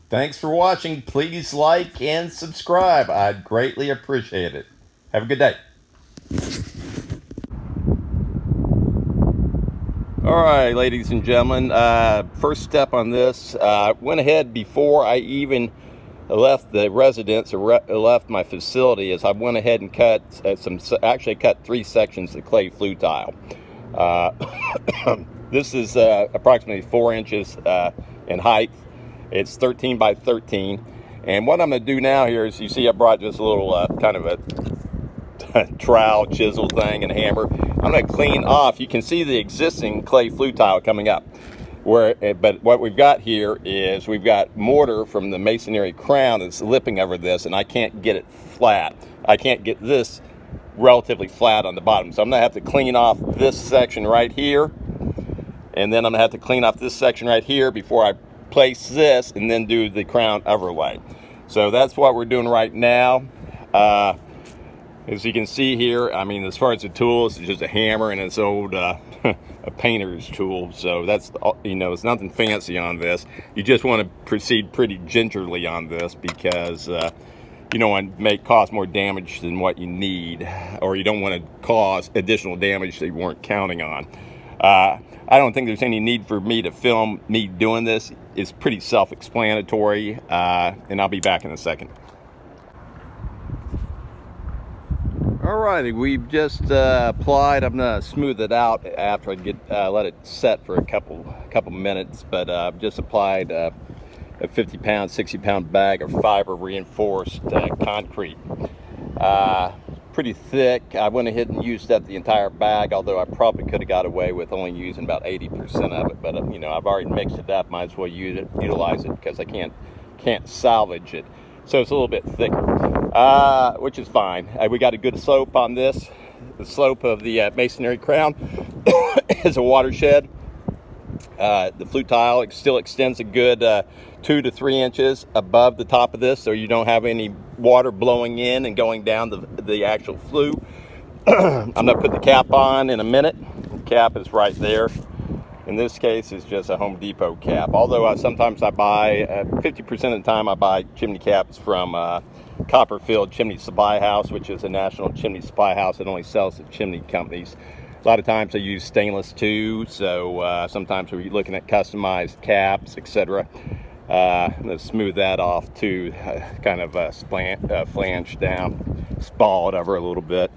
Thanks for watching. Please like and subscribe. I'd greatly appreciate it. Have a good day. All right, ladies and gentlemen, first step on this, went ahead before I even left the residence or left my facility, as I went ahead and cut actually cut 3 sections of clay flue tile. Uh, this is approximately 4 inches in height. It's 13 by 13. And what I'm going to do now here is, you see I brought just a little kind of a trowel, chisel thing, and hammer. I'm going to clean off. You can see the existing clay flue tile coming up. But what we've got here is we've got mortar from the masonry crown that's lipping over this, and I can't get it flat. I can't get this relatively flat on the bottom. So I'm going to have to clean off this section right here, and then I'm going to have to clean off this section right here before I place this and then do the crown overlay. So that's what we're doing right now. As you can see here, I mean, as far as the tools, it's just a hammer and it's old a painter's tool. So that's, it's nothing fancy on this. You just want to proceed pretty gingerly on this, because you don't want to cause more damage than what you need, or you don't want to cause additional damage that you weren't counting on. I don't think there's any need for me to film me doing this. It's pretty self-explanatory, and I'll be back in a second. Alrighty, we've just applied. I'm gonna smooth it out after I let it set for a couple minutes. But I've just applied a 50-pound, 60-pound bag of fiber reinforced concrete. Pretty thick. I went ahead and used up the entire bag, although I probably could have got away with only using about 80% of it. But I've already mixed it up. Might as well utilize it, because I can't salvage it. So it's a little bit thicker, which is fine. We got a good slope on this. The slope of the masonry crown is a watershed. The flue tile still extends a good 2 to 3 inches above the top of this, so you don't have any water blowing in and going down the actual flue. I'm going to put the cap on in a minute. The cap is right there. In this case, it's just a Home Depot cap. Although sometimes I buy, 50% of the time I buy chimney caps from Copperfield Chimney Supply House, which is a national chimney supply house that only sells to chimney companies. A lot of times I use stainless too, so sometimes we're looking at customized caps, etc. I'm going to smooth that off too, kind of flange down, spall it over a little bit.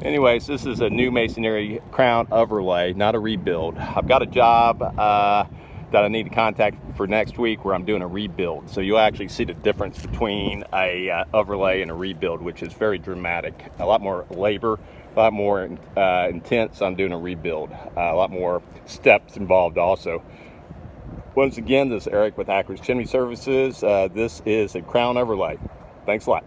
Anyways, this is a new masonry crown overlay, not a rebuild. I've got a job that I need to contact for next week where I'm doing a rebuild. So you'll actually see the difference between a overlay and a rebuild, which is very dramatic. A lot more labor, a lot more intense on doing a rebuild. A lot more steps involved also. Once again, this is Eric with Hackers Chimney Services. This is a crown overlay. Thanks a lot.